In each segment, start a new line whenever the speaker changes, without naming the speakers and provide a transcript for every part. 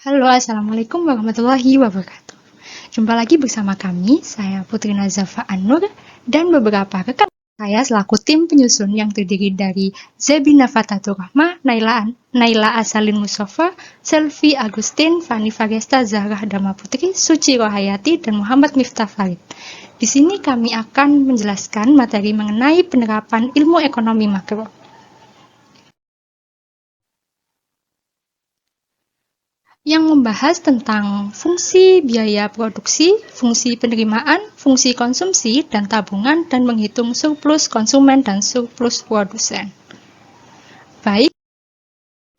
Halo, Assalamualaikum warahmatullahi wabarakatuh. Jumpa lagi bersama kami, saya Putri Nazafa Anur, dan beberapa rekan saya selaku tim penyusun yang terdiri dari Zebina Fatatur Rahma, Naila Asalin Mustafa, Selvi Agustin, Fani Faresta, Zahra Dama Putri, Suci Rohayati, dan Muhammad Miftah Farid. Di sini kami akan menjelaskan materi mengenai penerapan ilmu ekonomi makro. Yang membahas tentang fungsi biaya produksi, fungsi penerimaan, fungsi konsumsi dan tabungan, dan menghitung surplus konsumen dan surplus produsen. Baik,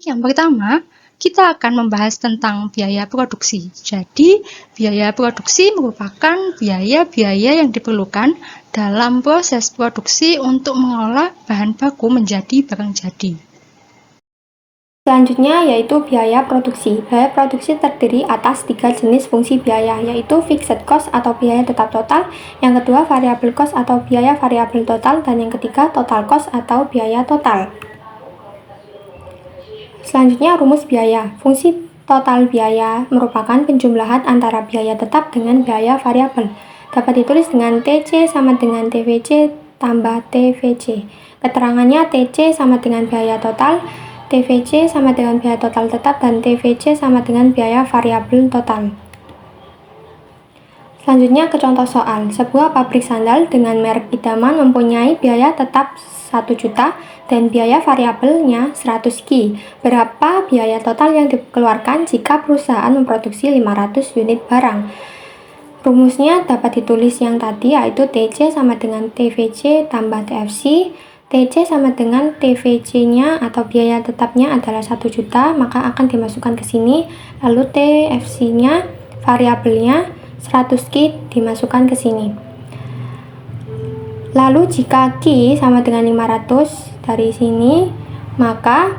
yang pertama, kita akan membahas tentang biaya produksi. Jadi, biaya produksi merupakan biaya-biaya yang diperlukan dalam proses produksi untuk mengolah bahan baku menjadi barang jadi.
Selanjutnya yaitu biaya produksi. Biaya produksi terdiri atas 3 jenis fungsi biaya, yaitu fixed cost atau biaya tetap total, yang kedua variable cost atau biaya variabel total, dan yang ketiga total cost atau biaya total. Selanjutnya rumus biaya. Fungsi total biaya merupakan penjumlahan antara biaya tetap dengan biaya variabel. Dapat ditulis dengan TC sama dengan TVC tambah TVC. Keterangannya TC sama dengan biaya total, TVC sama dengan biaya total tetap, dan TVC sama dengan biaya variabel total. Selanjutnya ke contoh soal. Sebuah pabrik sandal dengan merek idaman mempunyai biaya tetap 1 juta dan biaya variabelnya 100 Ki. Berapa biaya total yang dikeluarkan jika perusahaan memproduksi 500 unit barang? Rumusnya dapat ditulis yang tadi, yaitu TC sama dengan TVC tambah TFC. TC sama dengan TVC-nya atau biaya tetapnya adalah 1 juta, maka akan dimasukkan ke sini. Lalu TFC-nya, variabelnya 100 Ki dimasukkan ke sini. Lalu jika Ki sama dengan 500 dari sini, maka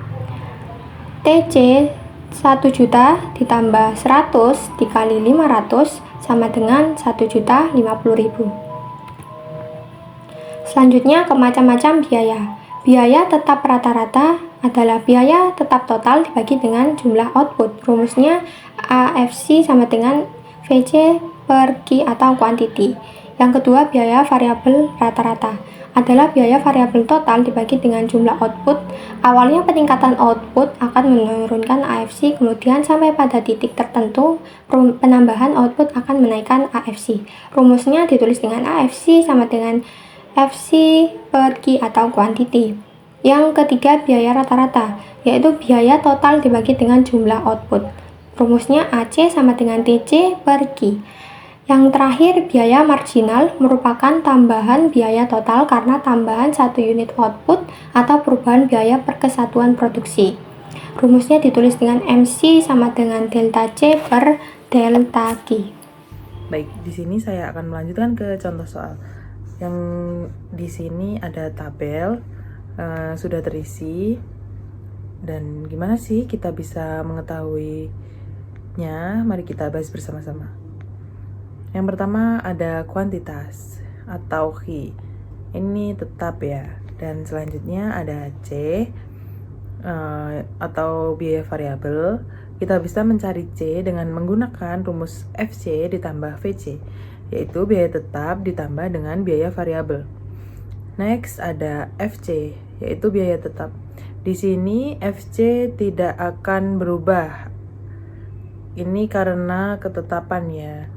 TC 1 juta ditambah 100 dikali 500 sama dengan 1.050.000. Selanjutnya ke macam-macam biaya. Biaya tetap rata-rata adalah biaya tetap total dibagi dengan jumlah output. Rumusnya AFC sama dengan VC per Ki atau quantity. Yang kedua, biaya variabel rata-rata adalah biaya variabel total dibagi dengan jumlah output. Awalnya peningkatan output akan menurunkan AFC, kemudian sampai pada titik tertentu penambahan output akan menaikkan AFC. Rumusnya ditulis dengan AFC sama dengan FC per Ki atau quantity. Yang ketiga, biaya rata-rata, yaitu biaya total dibagi dengan jumlah output. Rumusnya AC sama dengan TC per Ki. Yang terakhir, biaya marginal merupakan tambahan biaya total karena tambahan 1 unit output atau perubahan biaya per kesatuan produksi. Rumusnya ditulis dengan MC sama dengan delta C per delta Q.
Baik, di sini saya akan melanjutkan ke contoh soal. Yang di sini ada tabel sudah terisi, dan gimana sih kita bisa mengetahuinya? Mari kita bahas bersama-sama. Yang pertama ada kuantitas atau Ki. Ini tetap ya. Dan selanjutnya ada C atau biaya variabel. Kita bisa mencari C dengan menggunakan rumus FC ditambah VC, yaitu biaya tetap ditambah dengan biaya variabel. Next ada FC, yaitu biaya tetap. Di sini FC tidak akan berubah. Ini karena ketetapan ya.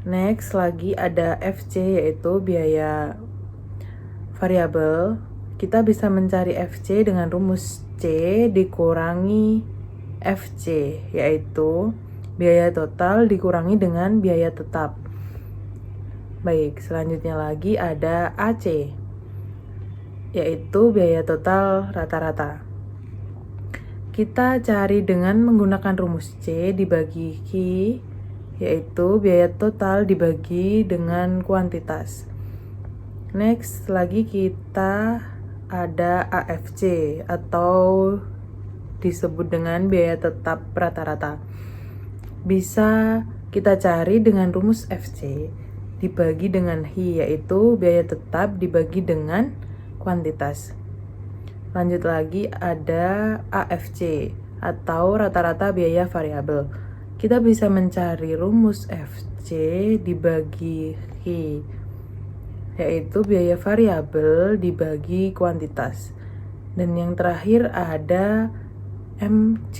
Next lagi ada FC, yaitu biaya variabel. Kita bisa mencari FC dengan rumus C dikurangi FC, yaitu biaya total dikurangi dengan biaya tetap. Baik, selanjutnya lagi ada AC, yaitu biaya total rata-rata. Kita cari dengan menggunakan rumus C dibagi Q, yaitu biaya total dibagi dengan kuantitas. Next lagi kita ada AFC atau disebut dengan biaya tetap rata-rata. Bisa kita cari dengan rumus FC dibagi dengan Hi, yaitu biaya tetap dibagi dengan kuantitas. Lanjut lagi ada AFC atau rata-rata biaya variabel. Kita bisa mencari rumus FC dibagi Hi, yaitu biaya variabel dibagi kuantitas. Dan yang terakhir ada MC,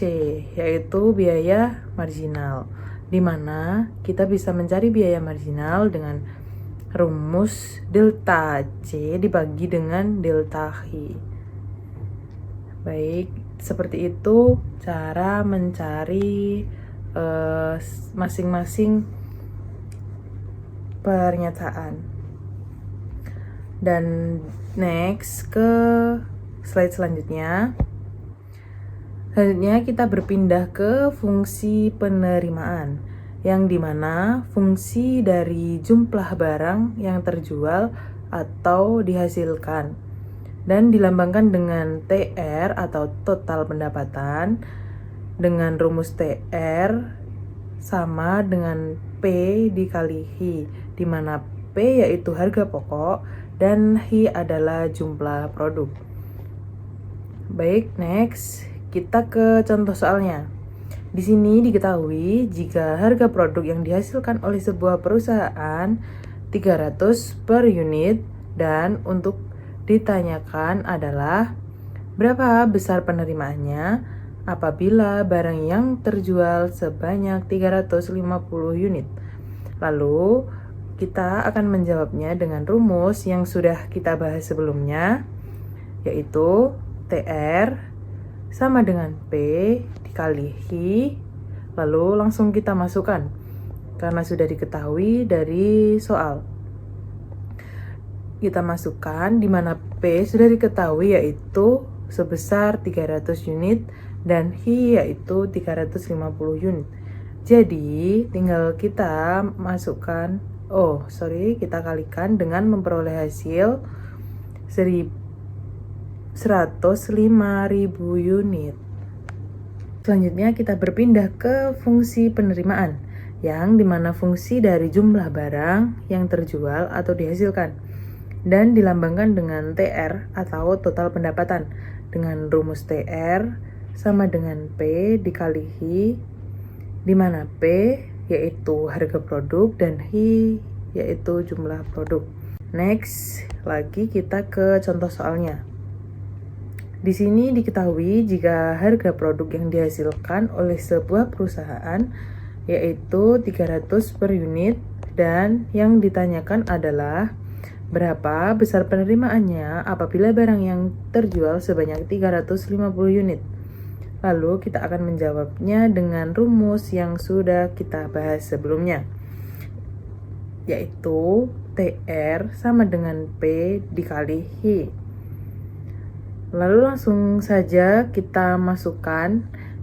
yaitu biaya marginal, di mana kita bisa mencari biaya marginal dengan rumus delta C dibagi dengan delta Hi. Baik, seperti itu cara mencari masing-masing pernyataan. Dan next ke slide selanjutnya. Selanjutnya kita berpindah ke fungsi penerimaan, yang dimana fungsi dari jumlah barang yang terjual atau dihasilkan dan dilambangkan dengan TR atau total pendapatan, dengan rumus TR sama dengan P dikali Hi, di mana P yaitu harga pokok dan Hi adalah jumlah produk. Baik, next kita ke contoh soalnya. Di sini diketahui jika harga produk yang dihasilkan oleh sebuah perusahaan 300 per unit, dan untuk ditanyakan adalah berapa besar penerimaannya apabila barang yang terjual sebanyak 350 unit. Lalu kita akan menjawabnya dengan rumus yang sudah kita bahas sebelumnya, yaitu TR sama dengan P dikali Hi, lalu langsung kita masukkan karena sudah diketahui dari soal. Kita masukkan di mana P sudah diketahui yaitu sebesar 300 unit dan Hi yaitu 350 unit. Jadi tinggal kita masukkan, kita kalikan dengan memperoleh hasil 105.000 unit. Selanjutnya kita berpindah ke fungsi penerimaan, yang dimana fungsi dari jumlah barang yang terjual atau dihasilkan dan dilambangkan dengan TR atau total pendapatan, dengan rumus TR sama dengan P dikali Hi, di mana P yaitu harga produk dan Hi yaitu jumlah produk. Next, lagi kita ke contoh soalnya. Di sini diketahui jika harga produk yang dihasilkan oleh sebuah perusahaan yaitu 300 per unit, dan yang ditanyakan adalah berapa besar penerimaannya apabila barang yang terjual sebanyak 350 unit. Lalu kita akan menjawabnya dengan rumus yang sudah kita bahas sebelumnya, yaitu TR sama dengan P dikali Hi. Lalu langsung saja kita masukkan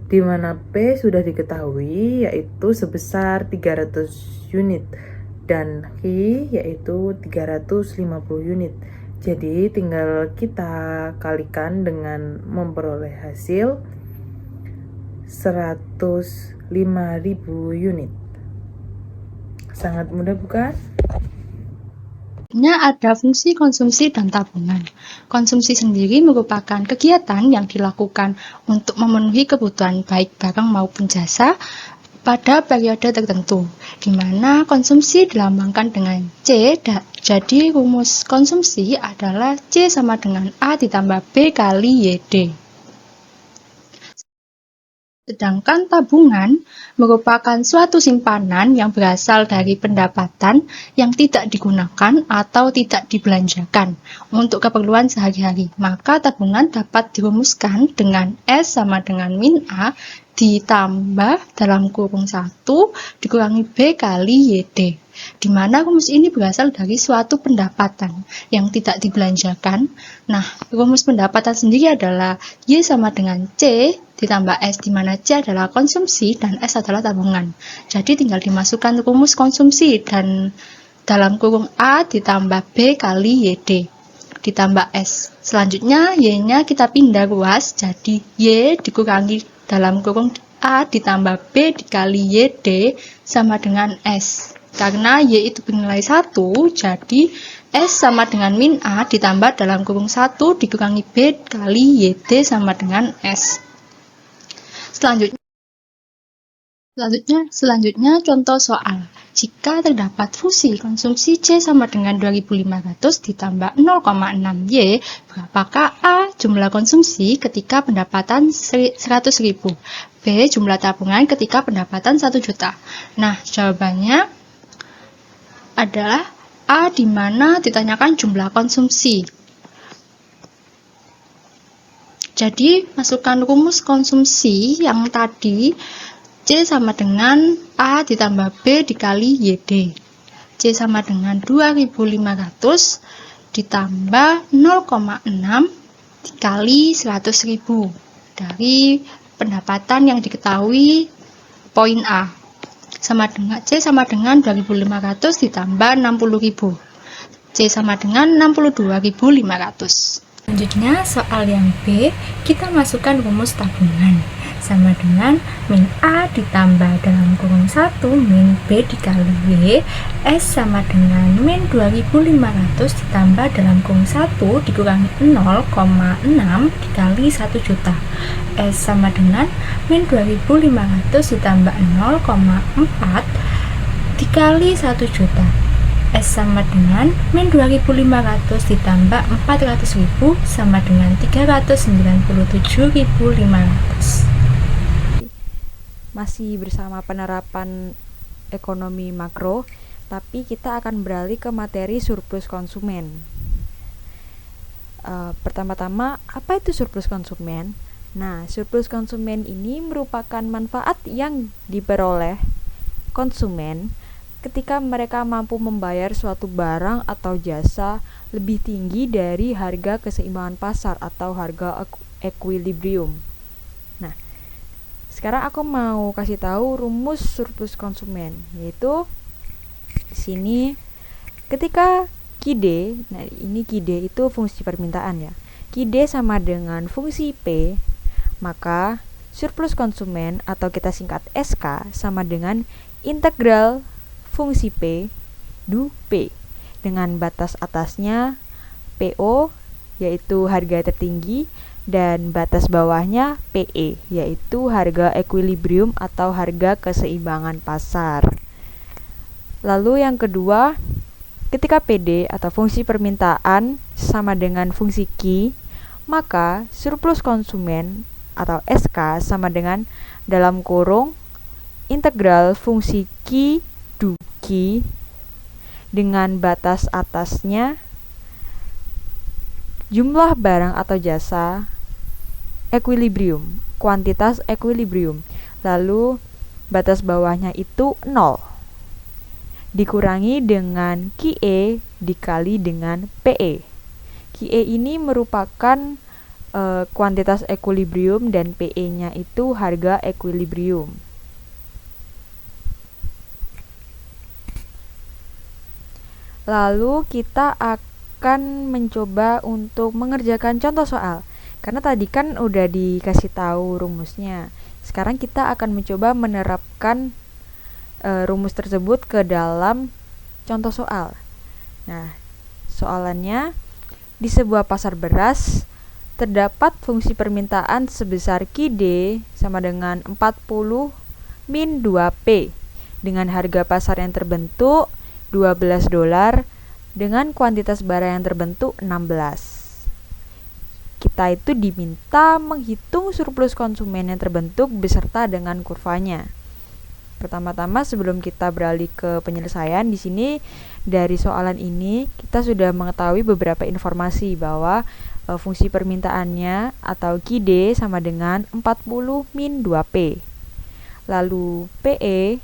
di mana P sudah diketahui yaitu sebesar 300 unit dan Hi yaitu 350 unit. Jadi tinggal kita kalikan dengan memperoleh hasil 105.000 unit. Sangat mudah bukan?
Ada fungsi konsumsi dan tabungan. Konsumsi sendiri merupakan kegiatan yang dilakukan untuk memenuhi kebutuhan baik barang maupun jasa pada periode tertentu, di mana konsumsi dilambangkan dengan C. Jadi rumus konsumsi adalah C sama dengan A ditambah B kali YD. Sedangkan tabungan merupakan suatu simpanan yang berasal dari pendapatan yang tidak digunakan atau tidak dibelanjakan untuk keperluan sehari-hari. Maka tabungan dapat dirumuskan dengan S sama dengan min A ditambah dalam kurung 1 dikurangi B kali YD, di mana rumus ini berasal dari suatu pendapatan yang tidak dibelanjakan. Nah, rumus pendapatan sendiri adalah Y sama dengan C ditambah S, di mana C adalah konsumsi dan S adalah tabungan. Jadi tinggal dimasukkan rumus konsumsi dan dalam kurung A ditambah B kali YD ditambah S. Selanjutnya Y-nya kita pindah ruas, jadi Y dikurangi dalam kurung A ditambah B dikali YD sama dengan S. Karena Y itu bernilai 1, jadi S sama dengan min A ditambah dalam kurung 1 dikurangi B kali YD sama dengan S. Selanjutnya contoh soal. Jika terdapat fungsi konsumsi C sama dengan 2500 ditambah 0,6Y, berapakah A jumlah konsumsi ketika pendapatan 100.000, B jumlah tabungan ketika pendapatan 1 juta? Nah, jawabannya adalah A, di mana ditanyakan jumlah konsumsi. Jadi, masukkan rumus konsumsi yang tadi. C sama dengan A ditambah B dikali YD. C sama dengan 2500 ditambah 0,6 dikali 100.000 dari pendapatan yang diketahui poin A. C sama dengan 2500 ditambah 60.000. C sama dengan 62.500. Selanjutnya soal yang B, kita masukkan rumus tabungan sama dengan min A ditambah dalam kurung 1 min B dikali Y, S sama dengan min 2500 ditambah dalam kurung 1 dikurangi 0,6 dikali 1 juta. S sama dengan min 2500 ditambah 0,4 dikali 1 juta. S sama dengan min 2500 ditambah 400.000 sama dengan 397.500.
Masih bersama penerapan ekonomi makro, tapi kita akan beralih ke materi surplus konsumen. Pertama-tama, apa itu surplus konsumen? Nah, surplus konsumen ini merupakan manfaat yang diperoleh konsumen ketika mereka mampu membayar suatu barang atau jasa lebih tinggi dari harga keseimbangan pasar atau harga equilibrium. Nah, sekarang aku mau kasih tahu rumus surplus konsumen, yaitu di sini ketika QD, nah ini QD itu fungsi permintaan ya. QD sama dengan fungsi P, maka surplus konsumen atau kita singkat SK sama dengan integral fungsi P du P dengan batas atasnya PO yaitu harga tertinggi dan batas bawahnya PE yaitu harga equilibrium atau harga keseimbangan pasar. Lalu yang kedua, ketika PD atau fungsi permintaan sama dengan fungsi Q, maka surplus konsumen atau SK sama dengan dalam kurung integral fungsi Q du Q dengan batas atasnya jumlah barang atau jasa equilibrium, kuantitas equilibrium, lalu batas bawahnya itu 0 dikurangi dengan QE dikali dengan PE. QE ini merupakan kuantitas equilibrium dan PE-nya itu harga equilibrium. Lalu kita akan mencoba untuk mengerjakan contoh soal. Karena tadi kan udah dikasih tahu rumusnya. Sekarang kita akan mencoba menerapkan rumus tersebut ke dalam contoh soal. Nah, soalannya di sebuah pasar beras terdapat fungsi permintaan sebesar QD sama dengan 40 min 2P dengan harga pasar yang terbentuk $12 dengan kuantitas barang yang terbentuk 16. Kita itu diminta menghitung surplus konsumen yang terbentuk beserta dengan kurvanya. Pertama-tama sebelum kita beralih ke penyelesaian, di sini dari soalan ini kita sudah mengetahui beberapa informasi bahwa fungsi permintaannya atau QD sama dengan 40 min 2P. Lalu PE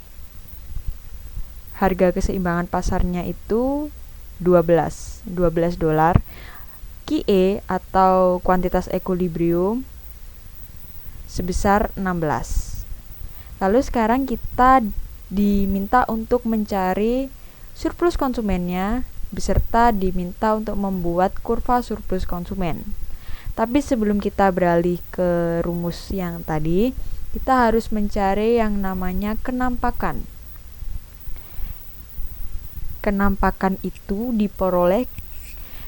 harga keseimbangan pasarnya itu $12. QE atau kuantitas equilibrium sebesar 16. Lalu sekarang kita diminta untuk mencari surplus konsumennya beserta diminta untuk membuat kurva surplus konsumen. Tapi sebelum kita beralih ke rumus yang tadi, kita harus mencari yang namanya kenampakan. Kenampakan itu diperoleh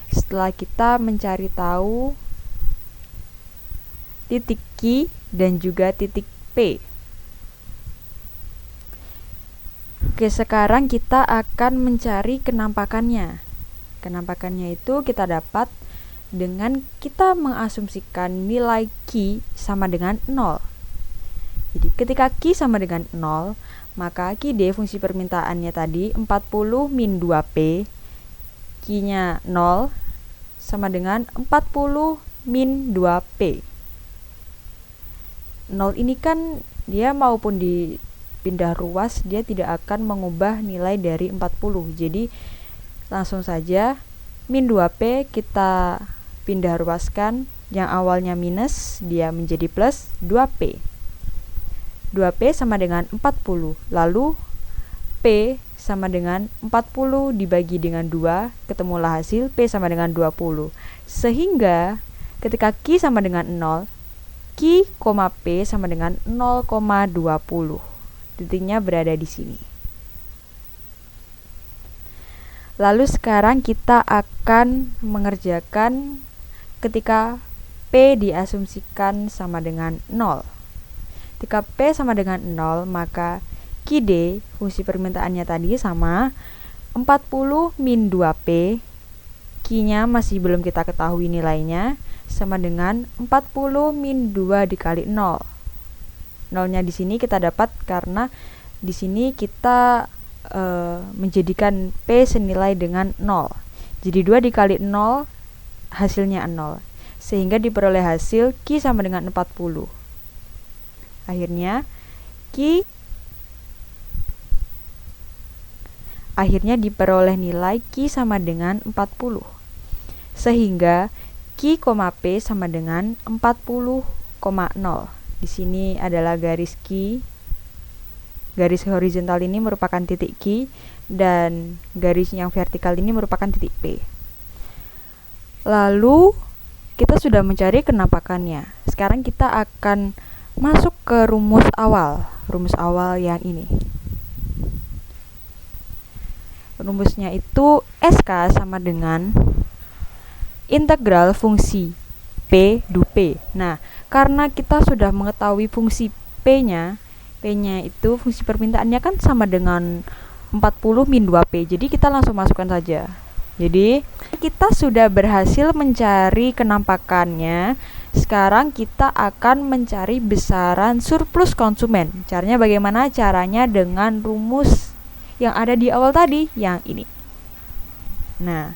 setelah kita mencari tahu titik Q dan juga titik P. Oke, sekarang kita akan mencari kenampakannya. Kenampakannya itu kita dapat dengan kita mengasumsikan nilai Q sama dengan 0. Jadi ketika Q sama dengan 0, maka QD fungsi permintaannya tadi 40 min 2P, Q-nya 0 sama dengan 40 min 2P. 0 ini kan dia maupun dipindah ruas, dia tidak akan mengubah nilai dari 40. Jadi langsung saja min 2P kita pindah ruaskan, yang awalnya minus dia menjadi plus 2P. 2P sama dengan 40, lalu P sama dengan 40 dibagi dengan 2, ketemulah hasil P sama dengan 20. Sehingga ketika Q sama dengan 0, Q, P sama dengan 0,20. Titiknya berada di sini. Lalu sekarang kita akan mengerjakan ketika P diasumsikan sama dengan 0. Ketika P sama dengan 0, maka QD, fungsi permintaannya tadi sama 40 min 2P, Q-nya masih belum kita ketahui nilainya, sama dengan 40 min 2 dikali 0. 0-nya di sini kita dapat karena di sini kita menjadikan P senilai dengan 0. Jadi 2 dikali 0 hasilnya 0. Sehingga diperoleh hasil Q sama dengan 40. Akhirnya diperoleh nilai Q sama dengan 40. Sehingga Q, P sama dengan 40,0. Di sini adalah garis Q. Garis horizontal ini merupakan titik Q dan garis yang vertikal ini merupakan titik P. Lalu kita sudah mencari kenampakannya. Sekarang kita akan masuk ke rumus awal yang ini. Rumusnya itu SK sama dengan integral fungsi P du P. Nah, karena kita sudah mengetahui fungsi P-nya itu fungsi permintaannya kan sama dengan 40 min 2P. Jadi kita langsung masukkan saja. Jadi kita sudah berhasil mencari kenampakannya. Sekarang kita akan mencari besaran surplus konsumen. Caranya bagaimana? Caranya dengan rumus yang ada di awal tadi, yang ini. Nah,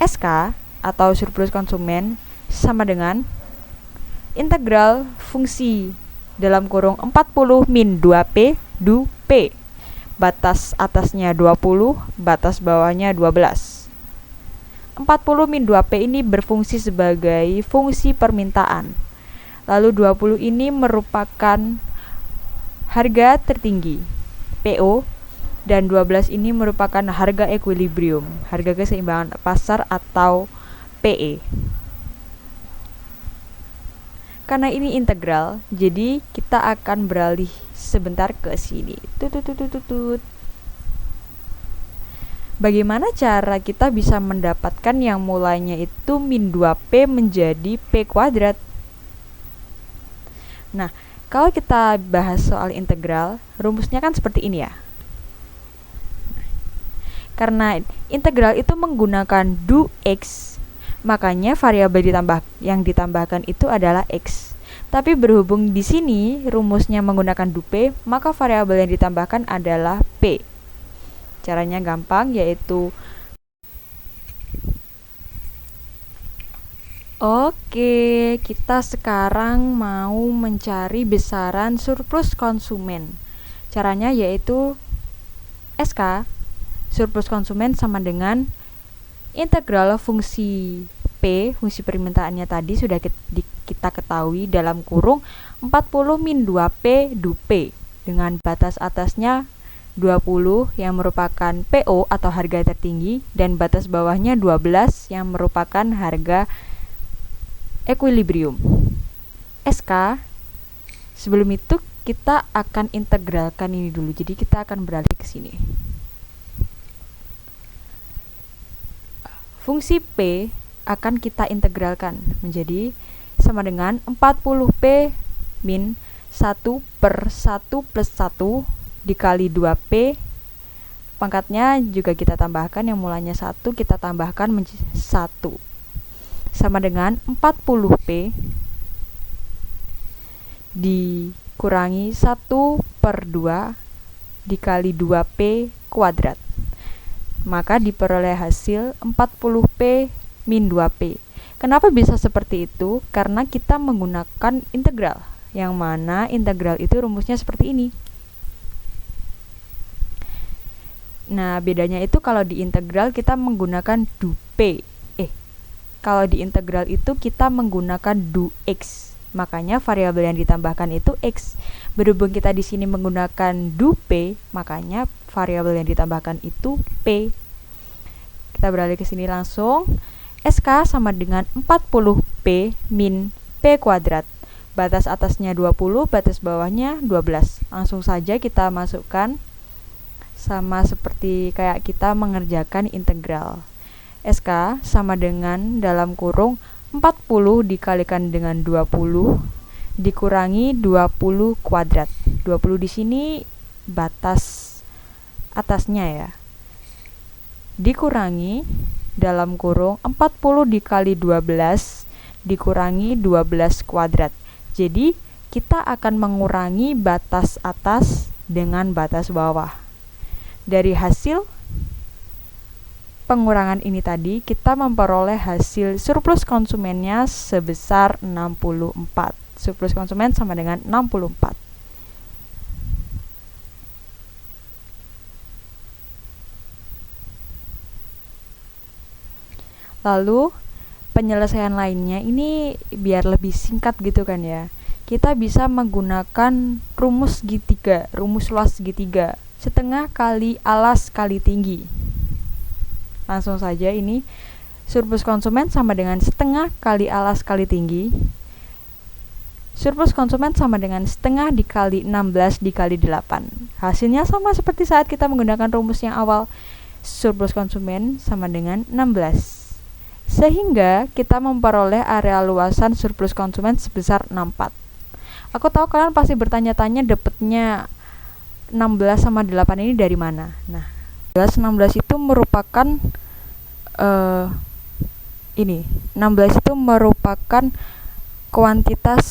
SK atau surplus konsumen sama dengan integral fungsi dalam kurung 40 min 2P du P. Batas atasnya 20, batas bawahnya 12. 40 min 2P ini berfungsi sebagai fungsi permintaan. Lalu 20 ini merupakan harga tertinggi, PO, dan 12 ini merupakan harga equilibrium, harga keseimbangan pasar atau PE. Karena ini integral, jadi kita akan beralih sebentar ke sini. Bagaimana cara kita bisa mendapatkan yang mulainya itu min 2P menjadi P kuadrat? Nah, kalau kita bahas soal integral, rumusnya kan seperti ini ya. Karena integral itu menggunakan du X, makanya variabel yang ditambahkan itu adalah X. Tapi berhubung di sini rumusnya menggunakan du P, maka variabel yang ditambahkan adalah P. Caranya gampang, yaitu Oke, kita sekarang mau mencari besaran surplus konsumen. Caranya yaitu SK, surplus konsumen sama dengan integral fungsi P, fungsi permintaannya tadi sudah kita ketahui dalam kurung 40 min 2P du P dengan batas atasnya 20 yang merupakan PO atau harga tertinggi dan batas bawahnya 12 yang merupakan harga equilibrium. SK, sebelum itu kita akan integralkan ini dulu. Jadi kita akan beralih ke sini. Fungsi P akan kita integralkan menjadi sama dengan 40P min 1 per 1 plus 1 dikali 2P. Pangkatnya juga kita tambahkan, yang mulanya 1 kita tambahkan menjadi 1. Sama dengan 40P dikurangi 1 per 2 dikali 2P kuadrat. Maka diperoleh hasil 40P min 2P. Kenapa bisa seperti itu? Karena kita menggunakan integral, yang mana integral itu rumusnya seperti ini. Nah, bedanya itu kalau di integral kita menggunakan du-P. Kalau di integral itu kita menggunakan du-X. Makanya variabel yang ditambahkan itu X. Berhubung kita di sini menggunakan du-P, makanya variabel yang ditambahkan itu P. Kita beralih ke sini langsung. SK sama dengan 40P min P kuadrat. Batas atasnya 20, batas bawahnya 12. Langsung saja kita masukkan, sama seperti kayak kita mengerjakan integral. SK sama dengan dalam kurung 40 dikalikan dengan 20 dikurangi 20 kuadrat. 20 di sini batas atasnya ya. Dikurangi dalam kurung 40 dikali 12 dikurangi 12 kuadrat. Jadi kita akan mengurangi batas atas dengan batas bawah. Dari hasil pengurangan ini tadi, kita memperoleh hasil surplus konsumennya sebesar 64. Surplus konsumen sama dengan 64. Lalu, penyelesaian lainnya ini biar lebih singkat gitu kan ya. Kita bisa menggunakan rumus segitiga, rumus luas segitiga. Setengah kali alas kali tinggi. Langsung saja ini surplus konsumen sama dengan setengah kali alas kali tinggi. Surplus konsumen sama dengan setengah dikali 16 dikali 8. Hasilnya sama seperti saat kita menggunakan rumus yang awal. Surplus konsumen sama dengan 16. Sehingga kita memperoleh area luasan surplus konsumen sebesar 64. Aku tahu kalian pasti bertanya-tanya dapatnya 16 sama 8 ini dari mana. Nah, 16 itu merupakan 16 itu merupakan kuantitas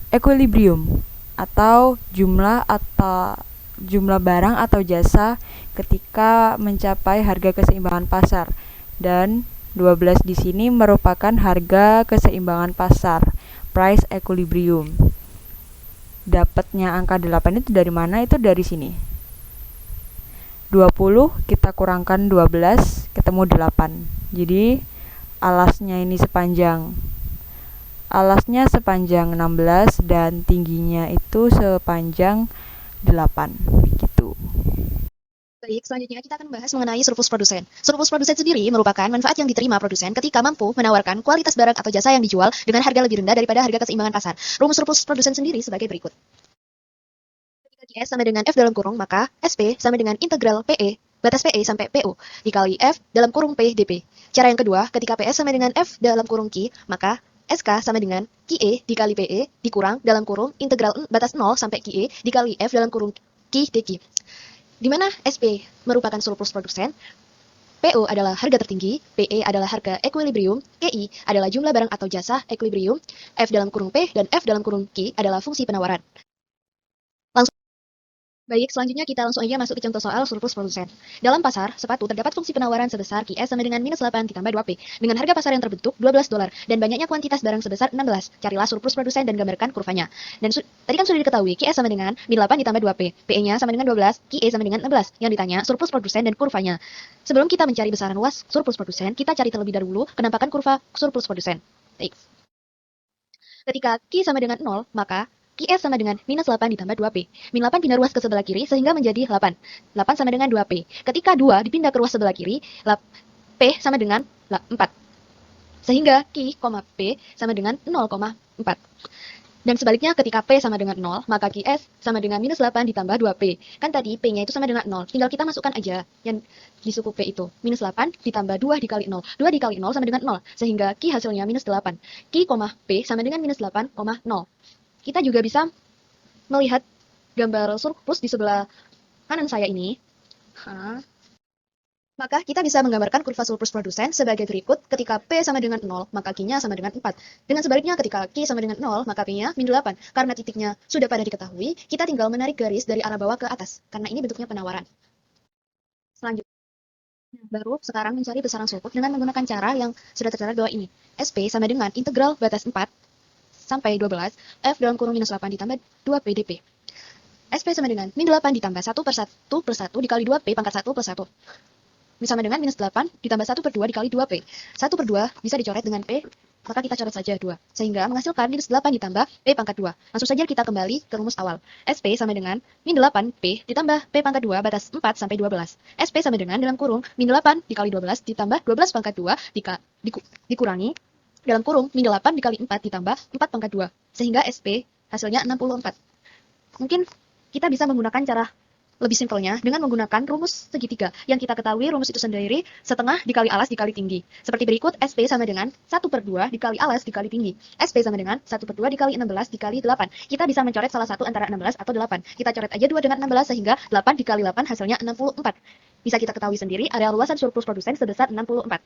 equilibrium atau jumlah barang atau jasa ketika mencapai harga keseimbangan pasar, dan 12 di sini merupakan harga keseimbangan pasar, price equilibrium. Dapatnya angka 8 itu dari mana? Itu dari sini. 20 kita kurangkan 12 ketemu 8. Jadi alasnya sepanjang 16 dan tingginya itu sepanjang 8 gitu.
Baik, selanjutnya kita akan membahas mengenai surplus produsen. Surplus produsen sendiri merupakan manfaat yang diterima produsen ketika mampu menawarkan kualitas barang atau jasa yang dijual dengan harga lebih rendah daripada harga keseimbangan pasar. Rumus surplus produsen sendiri sebagai berikut. S sama dengan F dalam kurung, maka SP sama dengan integral PE, batas PE sampai PO, dikali F dalam kurung P DP. Cara yang kedua, ketika PS sama dengan F dalam kurung Q, maka SK sama dengan QE dikali PE, dikurang dalam kurung integral batas 0 sampai QE, dikali F dalam kurung Q DQ. Di mana SP merupakan surplus produsen, PO adalah harga tertinggi, PE adalah harga equilibrium, KI adalah jumlah barang atau jasa equilibrium, F dalam kurung P dan F dalam kurung Q adalah fungsi penawaran. Baik, selanjutnya kita langsung aja masuk ke contoh soal surplus produsen. Dalam pasar, sepatu terdapat fungsi penawaran sebesar QS sama dengan minus 8 ditambah 2P, dengan harga pasar yang terbentuk $12, dan banyaknya kuantitas barang sebesar 16. Carilah surplus produsen dan gambarkan kurvanya. Dan tadi kan sudah diketahui, QS sama dengan min 8 ditambah 2P, PE-nya sama dengan 12, QE sama dengan 16. Yang ditanya, surplus produsen dan kurvanya. Sebelum kita mencari besaran luas surplus produsen, kita cari terlebih dahulu penampakan kurva surplus produsen. Baik. Ketika Q sama dengan 0, maka QS sama dengan minus 8 ditambah 2P. Min 8 pindah ruas ke sebelah kiri sehingga menjadi 8. 8 sama dengan 2P. Ketika 2 dipindah ke ruas sebelah kiri, P sama dengan 4. Sehingga Q, P sama dengan 0,4. Dan sebaliknya ketika P sama dengan 0, maka QS sama dengan minus 8 ditambah 2P. Kan tadi P-nya itu sama dengan 0. Tinggal kita masukkan aja yang di suku P itu. Minus 8 ditambah 2 dikali 0. 2 dikali 0 sama dengan 0. Sehingga Q hasilnya minus 8. Q, P sama dengan minus 8,0. Kita juga bisa melihat gambar surplus di sebelah kanan saya ini, maka kita bisa menggambarkan kurva surplus produsen sebagai berikut. Ketika P sama dengan 0, maka Q-nya sama dengan 4. Dengan sebaliknya, ketika Q sama dengan 0, maka P-nya min 8. Karena titiknya sudah pada diketahui, kita tinggal menarik garis dari arah bawah ke atas, karena ini bentuknya penawaran. Selanjutnya, baru sekarang mencari besaran surplus dengan menggunakan cara yang sudah tertera di bawah ini. SP sama dengan integral batas 4 sampai 12, F dalam kurung minus 8 ditambah 2P dP. SP sama dengan min 8 ditambah 1 per 1 per 1 dikali 2P pangkat 1 plus 1. Sama dengan minus 8 ditambah 1 per 2 dikali 2P. 1 per 2 bisa dicoret dengan P, maka kita coret saja 2. Sehingga menghasilkan minus 8 ditambah P pangkat 2. Langsung saja kita kembali ke rumus awal. SP sama dengan min 8P ditambah P pangkat 2 batas 4 sampai 12. SP sama dengan dalam kurung min 8 dikali 12 ditambah 12 pangkat 2 dikurangi dalam kurung min 8 dikali 4 ditambah 4 pangkat 2. Sehingga SP hasilnya 64. Mungkin kita bisa menggunakan cara lebih simpelnya dengan menggunakan rumus segitiga. Yang kita ketahui rumus itu sendiri setengah dikali alas dikali tinggi. Seperti berikut, SP sama dengan 1 per 2 dikali alas dikali tinggi. SP sama dengan 1 per 2 dikali 16 dikali 8. Kita bisa mencoret salah satu antara 16 atau 8. Kita coret aja 2 dengan 16 sehingga 8 dikali 8 hasilnya 64. Bisa kita ketahui sendiri area luasan surplus produsen sebesar 64.